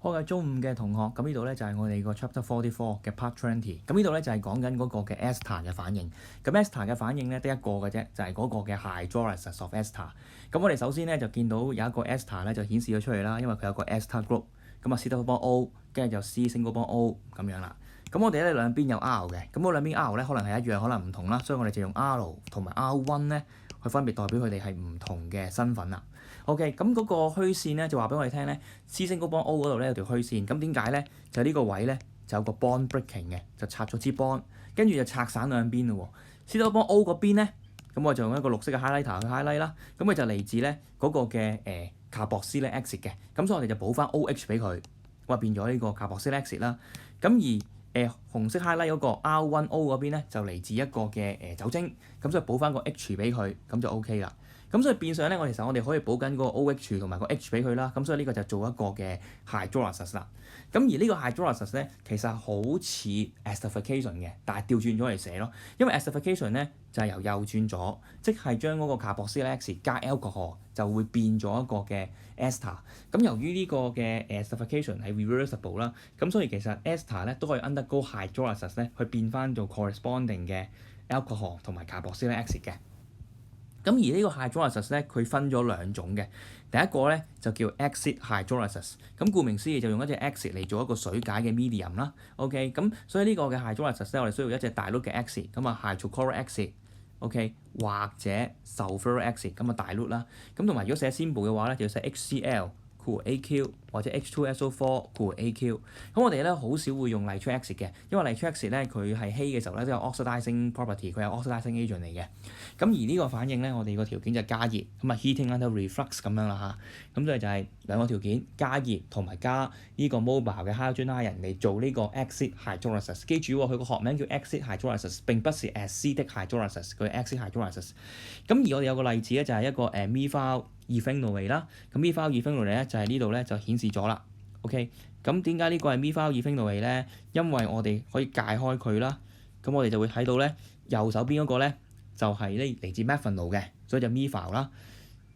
好嘅，中午嘅同學，咁呢度咧就係我哋個 Chapter 44嘅 Part 20。咁呢度咧就係講緊嗰個嘅 ester 嘅反應。咁 ester 嘅反應咧得一個嘅啫，就係嗰個嘅 hydrolysis of ester。咁我哋首先咧就見到有一個 ester 咧就顯示咗出嚟啦，因為佢有個 ester group。咁啊 C double bond O， 跟住就 C single bond O 咁樣啦。咁我哋咧兩邊有 R 嘅，咁嗰兩邊 R 咧可能係一樣，可能唔同啦，所以我哋就用 R 同埋 R1 咧去分別代表佢哋係唔同嘅身份啦。OK，咁嗰個虛線咧就話俾我哋聽咧 ，C single bond O 嗰度咧有條虛線，咁點解咧？就呢個位咧就有個 bond breaking 嘅，就拆咗支 bond，跟住就拆散兩邊咯喎。C double bond O 嗰邊咧，咁我就用一個綠色嘅 highlighter 去 highlight 啦，咁佢就嚟自咧嗰個嘅carboxylic acid 嘅，咁所以我哋就補翻 OH 俾佢，咁啊變咗呢個 carboxylic acid 啦。咁而紅色 highlight 嗰個 R1O 嗰邊咧就嚟自一個嘅酒精，咁所以補翻個 H 俾佢，咁就 OK 啦。咁所以變相咧，其實我哋可以補緊嗰個 OH 同埋個 H 俾佢啦。咁所以呢個就做一個嘅 hydrolysis 啦。咁而呢個 hydrolysis 咧，其實好似 esterification 嘅，但係調轉咗嚟寫咯。因為 esterification 咧就係由右轉咗，即係將嗰個 carboxylic acid 加 alcohol 就會變咗一個嘅 ester。咁由於呢個嘅esterification 係 reversible 啦，咁所以其實 ester 咧都可以 undergo hydrolysis 咧去變翻做 corresponding 嘅 alcohol 同埋 carboxylic acid 嘅。咁而呢個 hydrolysis 咧，佢分咗兩種嘅。第一個咧就叫 acid hydrolysis。咁顧名思義就用一隻 acid 嚟做一個水解嘅 medium 啦。OK，咁所以呢個嘅 hydrolysis 咧，我哋需要一隻大氯嘅 acid，咁啊 hydrochloric acid，OK，或者 sulfuric acid，咁啊大氯啦。咁同埋如果寫 symbol 嘅話咧，就要寫 HCl。AQ 或者 H2SO4 AQ， 咁我哋咧好少會用 nitric acid 嘅，因為 nitric acid 咧佢係稀嘅時候咧都有 oxidizing property， 佢係 oxidizing agent 嚟嘅。咁而呢個反應咧，我哋個條件就加熱，咁啊 heating under reflux 咁樣啦嚇。咁所以就係兩個條件，加熱同埋加呢個 mobile 嘅 hydrogen ion 嚟做呢個 acid hydrolysis。記住喎，佢個學名叫 acid hydrolysis，並不是 acidic hydrolysis，佢係 acid hydrolysis。咁而我哋有個例子咧，就係一個methyl ethanoate 啦，咁 methyl ethanoate 咧就係呢度咧就顯示咗啦。OK， 咁點解呢個係 methyl ethanoate咧？因為我哋可以解開佢啦，咁我哋就會睇到咧右手邊嗰個咧就係呢嚟自 methanol 嘅，所以就 methyl 啦。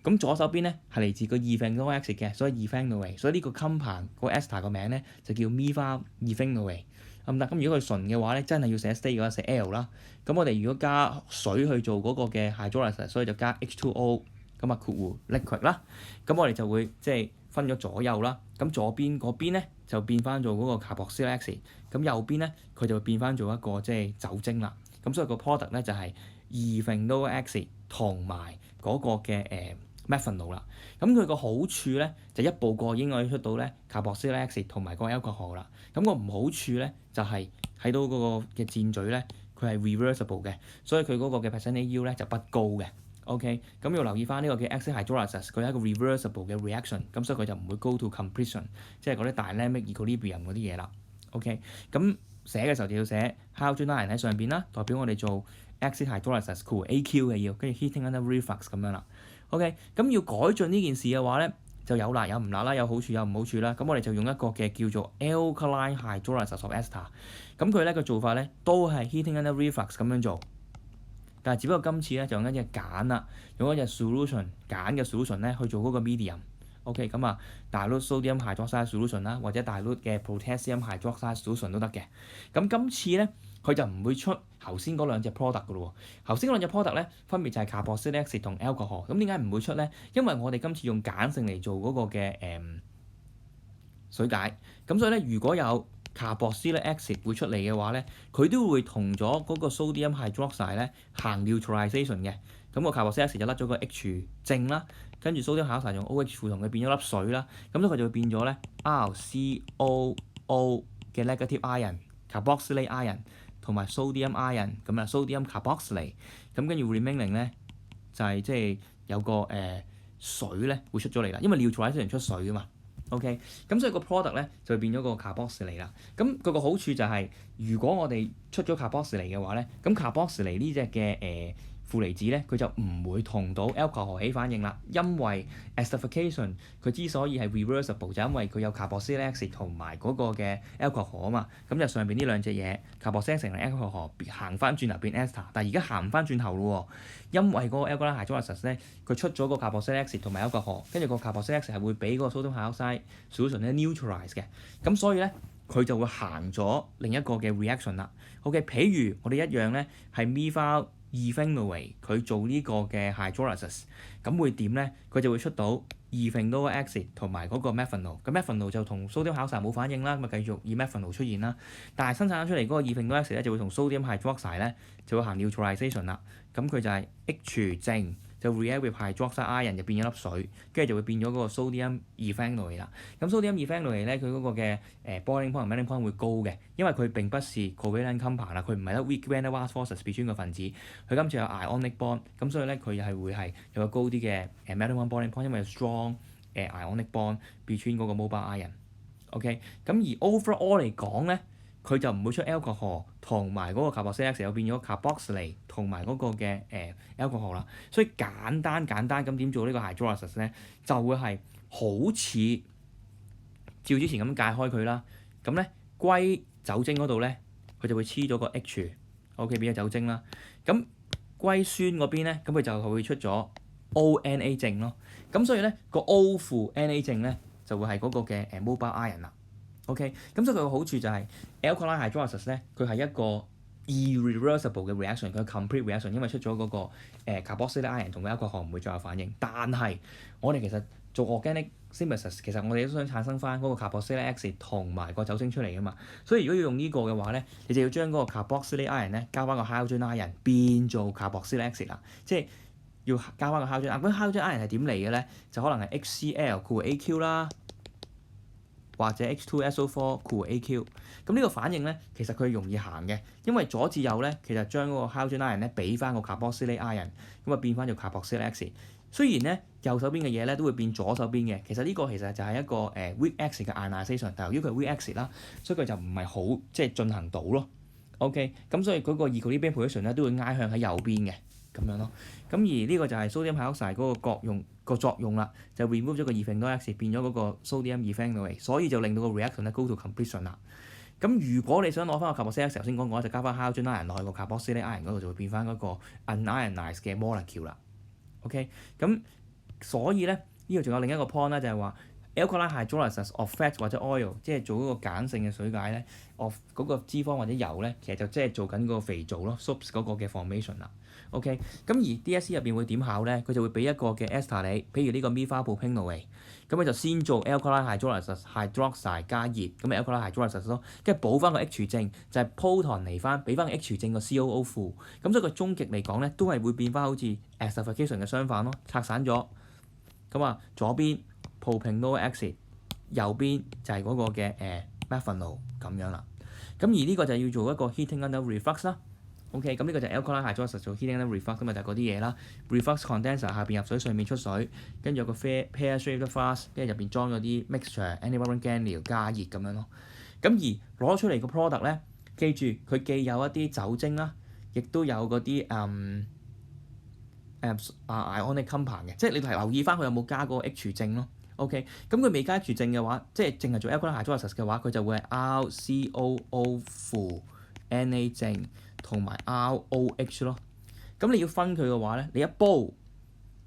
咁左手邊咧係嚟自個 ethanoic acid 嘅，所以 ethanoate。所以呢個 compound 個 ester 個名咧就叫 methyl ethanoate。咁得，咁如果佢純嘅話咧，真係要寫 stay 嘅話寫 L 啦。咁我哋如果加水去做嗰個嘅 hydrolysis，所以就加 H2O。咁啊括弧 liquid 啦，咁我哋就會即係分咗左右啦。咁左邊嗰邊咧就變翻做嗰個 carboxylic acid，咁右邊咧佢就會變翻做一個即係酒精啦。咁所以個 product 咧就係 ethanoic acid 同埋嗰個嘅methanol 啦。咁佢個好處咧就一步過已經可以出到咧 carboxylic acid 同埋個 alcohol 啦。咁個唔好處咧就係睇到嗰個嘅箭嘴咧佢係 reversible 嘅，所以佢嗰個嘅 percent AU 咧就不高嘅。OK， 咁要留意翻呢個嘅 acid hydrolysis，佢係一個 reversible 嘅 reaction，咁所以佢就唔會 go to completion，即係嗰啲 dynamic equilibrium 嗰啲嘢啦。OK， 咁寫嘅時候就要寫 hydrogen ion 喺上邊啦，代表我哋做 acid hydrolysis AQ 嘅要，跟住 heating under reflux 咁樣啦。OK， 咁要改進呢件事嘅話咧，就有辣有唔辣啦，有好處有唔好處啦。咁我哋就用一個嘅叫做 alkaline hydrolysis of ester， 咁佢咧個做法咧都係 heating under reflux 咁樣做。但係只不過今次咧就用一隻鹼啦，用一隻 solution 鹼嘅 solution 咧去做嗰個 medium。OK， 咁啊大氯 sodium hydroxide solution 啦，或者大氯嘅 potassium hydroxide solution 都得嘅。咁今次咧佢就唔會出頭先嗰兩隻 product 噶咯喎。頭先嗰兩隻 product 咧分別就係 carboxylic acid 同 alcohol。咁點解唔會出咧？因為我哋今次用鹼性嚟做嗰個嘅水解，咁所以咧如果有carboxylic acid 會出嚟嘅話咧，佢都會同咗嗰個 sodium hydroxide 咧行 neutralization 嘅。咁個 carboxylic acid 就甩咗個 H 正啦，跟住 sodium hydroxide 用 OH 負同佢變咗粒水啦。咁所以佢就會變咗咧 RCOO 嘅 negative ion、carboxylate ion 同埋 sodium ion 咁啊 sodium carboxylate。咁跟住 remaining 咧就係即係有個水咧會出咗嚟啦，因為 neutralization 出水㗎嘛。OK， 咁所以個 product 咧就會變咗個 carboxylate 啦。咁佢個好處就係、如果我哋出咗 carboxylate 嘅話咧，咁 carboxylate 呢隻嘅負離子咧，佢就唔會同到 alcohol 起反應啦，因為 esterification 佢之所以係 reversible 就因為佢有 carboxylic acid 同埋嗰個嘅 alcohol 啊嘛，咁就上邊呢兩隻嘢 carboxylic acid 同 alcohol 行翻轉頭變 ester， 但係而家行唔翻轉頭咯喎，因為嗰個 alkaline hydrolysis 咧，佢出咗個 carboxylic acid 同埋 alcohol，跟住個 carboxylic acid 係會俾嗰個 sodium hydroxide solution 咧 neutralize 嘅，咁所以咧佢就會行咗另一個嘅 reaction 啦。OK， 譬如我哋一樣咧係 methyl ephenoate 佢做呢個嘅 hydrolysis， 咁會點咧？佢就會出到 ephenoic acid 同埋嗰個 methanol， 咁 methanol 就同 sodium hydroxide 冇反應啦，咁啊繼續以 methanol 出現啦。但係生產出嚟嗰個 ephenoic acid 咧就會同 sodium hydroxide 咧就會行 neutralization 啦，咁佢就係 H 正。就 react with hydroxide ion 就變咗粒水，跟住就會變咗嗰個 sodium ephenoate 啦。咁 sodium ephenoate 咧，佢嗰個嘅boiling point 同 melting point 會高嘅，因為佢並不是 covalent compound 啦，佢唔係得 weak van der Waals forces between 個分子，佢今次有 ionic bond，咁所以咧佢係會係有個高啲嘅melting point boiling point，因為有 strong ionic bond between 嗰個 mobile ion。OK， 咁而 overall 嚟講咧，佢就唔會出 alcohol 同埋嗰個 carboxylic acid 又變咗 carboxylate 同埋嗰個嘅alcohol 啦，所以簡單咁點做呢個 hydrolysis 咧，就會係好似照之前咁解開佢啦。咁咧硅酒精嗰度咧，佢就會黐咗個 H，OK 變咗酒精啦。咁硅酸嗰邊咧，咁佢就會出咗 ONA 正咯。咁所以咧個 O 負 NA 正咧就會係嗰個嘅mobile ion 啦。OK， 咁所以佢個好處就係 alkaline hydrolysis 咧，佢係一個 irreversible 嘅 reaction，佢係 complete reaction，因為出咗嗰個carboxylic ion 同 alcohol 唔會再有反應。但係我哋其實做 organic synthesis， 其實我哋都想產生翻嗰個 carboxylic acid 同埋個酒精出嚟㗎嘛。所以如果要用呢個嘅話咧，你就要將嗰個 carboxylic ion 咧加翻個 hydrogen ion 變做 carboxylic acid 啦，即係要加翻個 hydrogen。咁 hydrogen ion 係點嚟嘅咧？就可能係 HCl 括 AQ 啦。或者 H2SO4 括 AQ， 咁呢個反應咧，其實佢容易行嘅，因為左至右咧，其實將嗰個 hydrogen ion 咧俾翻個 carboxylic ion， 咁啊變翻做 carboxylic acid。雖然咧右手邊嘅嘢咧都會變左手邊嘅，其實呢個其實就係一個weak acid 嘅 ionization， 但由於佢係 weak acid 啦，所以佢就唔係好即係進行到咯。OK， 咁所以嗰個 equilibrium position 咧都會挨向喺右邊嘅咁樣咯。咁而呢個就係 sodium hydroxide 嗰個作用啦，就 remove 咗個 ephenoic acid 變咗嗰個 sodium ephenoate， 所以就令到個 reaction 咧 go to completion 啦。咁如果你想攞翻個 carboxylic acid 頭先講過就加翻 hydrogen ion 落去個 carboxylic ion 嗰度就會變翻嗰個 unionized 嘅 molecule 啦。OK， 咁所以咧呢度仲有另一個 point 咧，就係話 alkaline hydrolysis of fat 或者 oil， 即係做嗰個鹼性嘅水解咧 of 嗰個脂肪或者油咧，其實就即係做緊嗰個肥皂咯 soaps 嗰個嘅 formation 啦。OK， 咁而 DSE 入邊會點考咧？佢就會俾一個嘅 ester 你，譬如呢個 methyl propanoate，咁佢就先做 alkaline hydrolysis hydroxide 加熱，咁咪 alkaline hydrolysis 咯，跟住補翻個 H 正，就係 proton 嚟翻，俾翻個 H 正個 COO 負，咁所以個終極嚟講咧，都係會變翻好似 esterification 嘅相反咯，拆散咗，咁啊左邊 propanoic acid， 右邊就係嗰個嘅methanol 咁樣啦，咁而呢個就要做一個 heating under reflux 啦。OK， 咁呢個就係 alkaline hydrolysis 做 heating under reflux 咁啊，就係嗰啲嘢啦。reflux condenser 下邊入水，上面出水，跟住有個 pear-shaped flask， 跟住入邊裝咗啲 mixture、anti-bubbling granule 加熱咁樣咯。咁而攞出嚟個 product 咧，記住佢既有一啲酒精啦，亦都有嗰啲ionic compound 嘅，即係你留意翻佢有冇加嗰個 H 正咯。OK， 咁佢未加 H 正嘅話，即係淨係做 alkaline hydrolysis 嘅話，佢就會係 RCOO 負 Na 正。同埋 ROH 咯，咁你要分佢嘅話咧，你一煲，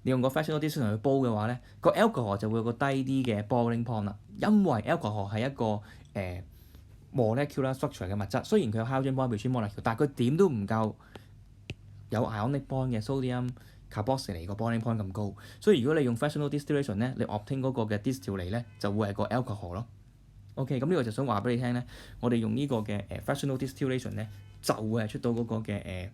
你用個 fractional distillation 去煲嘅話咧，個 alcohol 就會有個低啲嘅 boiling point 啦。因為 alcohol 係一個molecular structure 嘅物質，雖然佢有 hydrogen bond between molecule， 但係佢點都唔夠有 ionic bond 嘅 sodium carboxylate 個 boiling point 咁高。所以如果你用 fractional distillation 咧，你 obtain 嗰個嘅 distillate 咧，就會係個 alcohol 咯。OK， 咁呢個就想話俾你聽咧，我哋用呢個嘅fractional distillation 咧，就會係出到嗰個嘅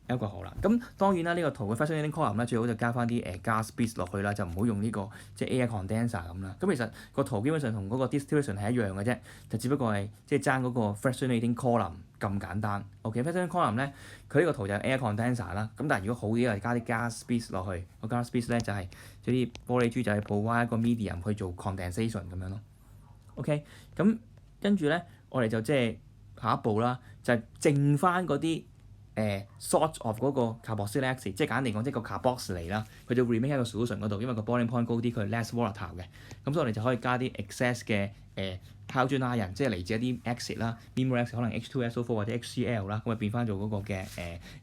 alcohol 啦。咁當然啦，呢個圖嘅 fractionating column 咧，最好就加翻啲gas bits 落去啦，就唔好用呢個即係 air condenser 咁啦。咁其實個圖基本上同嗰個 distillation 係一樣嘅啫，就只不過係即係爭嗰個 fractionating column 咁簡單。OK，fractionating column 咧，佢呢個圖就係 air condenser 啦。咁但係如果好啲就加啲 gas bits 落去，個 gas bits 咧就係即啲玻璃珠就係 provide 一個 medium 去做 condensation 咁樣咯。OK， 咁跟住咧，我哋就即係下一步啦，就係剩翻嗰啲 sort of 嗰個 carboxylic acid，即係簡單嚟講，即係個 carbox 嚟啦，佢就 remain 喺個 solution 嗰度，因為個 boiling point 高啲，佢係 less volatile 嘅。咁所以我哋就可以加啲 excess 嘅hydrogen ion，即係嚟自一啲 acid 啦 mineral acid 可能 H2SO4 或者 HCl 啦，咁就變翻做嗰個嘅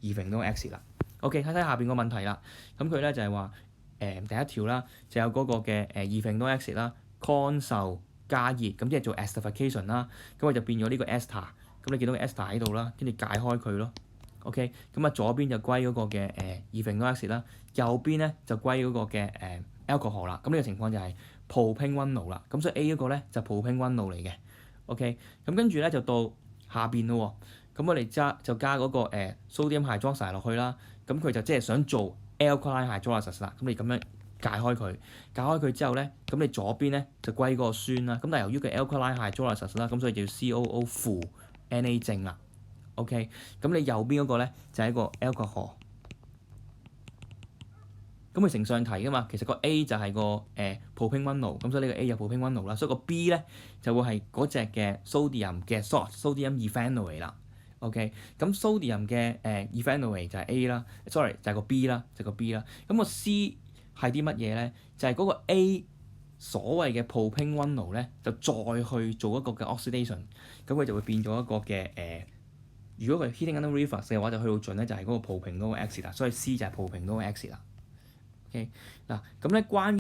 ephene acid 啦。OK，睇睇下邊個問題啦。咁佢咧就係話第一條啦，就有嗰個嘅ephene acid 啦 ，consul 加熱，咁即係做 esterification 啦，咁佢就變咗呢個 ester。咁你見到個 ester 喺度啦，跟住解開佢咯。OK，咁啊左邊就歸嗰個嘅ephene acid 啦，右邊咧就歸嗰個嘅alcohol 啦。咁呢個情況就係 propanol 啦。咁所以 A 嗰個咧就 propanol 嚟嘅。OK，咁跟住咧就到下邊咯喎。咁我哋就加嗰個sodium hydroxide 落去啦。咁佢就即係想做 alkaline hydrolysis 啦。咁你咁樣解開佢之後咧，咁你左邊咧就歸嗰個酸啦。咁但係由於佢 alkaline hydrolysis 啦，咁所以就要 COO 負 Na 正啦。OK，咁你右邊嗰個咧就係一個 alcohol。咁佢承上題噶嘛，其實個 A 就係個propanol，咁所以呢個 A 有 propanol啦，所以個 B 咧就會係嗰隻嘅 sodium 嘅 sodium ephenoate 啦。OK，咁 sodium 嘅ephenoate 就係 A 啦，sorry 就係個 B 啦，就係個 B 啦。咁個 C 係啲乜嘢咧？就係嗰個 A 所謂嘅 propanol咧，就再去做一個嘅 oxidation，咁佢就會變咗一個嘅如果佢 heating and reflux 嘅話，就去到盡咧就係嗰個 propanol acid啦，所以 C 就係 propanol acid啦。OK，嗱咁咧關於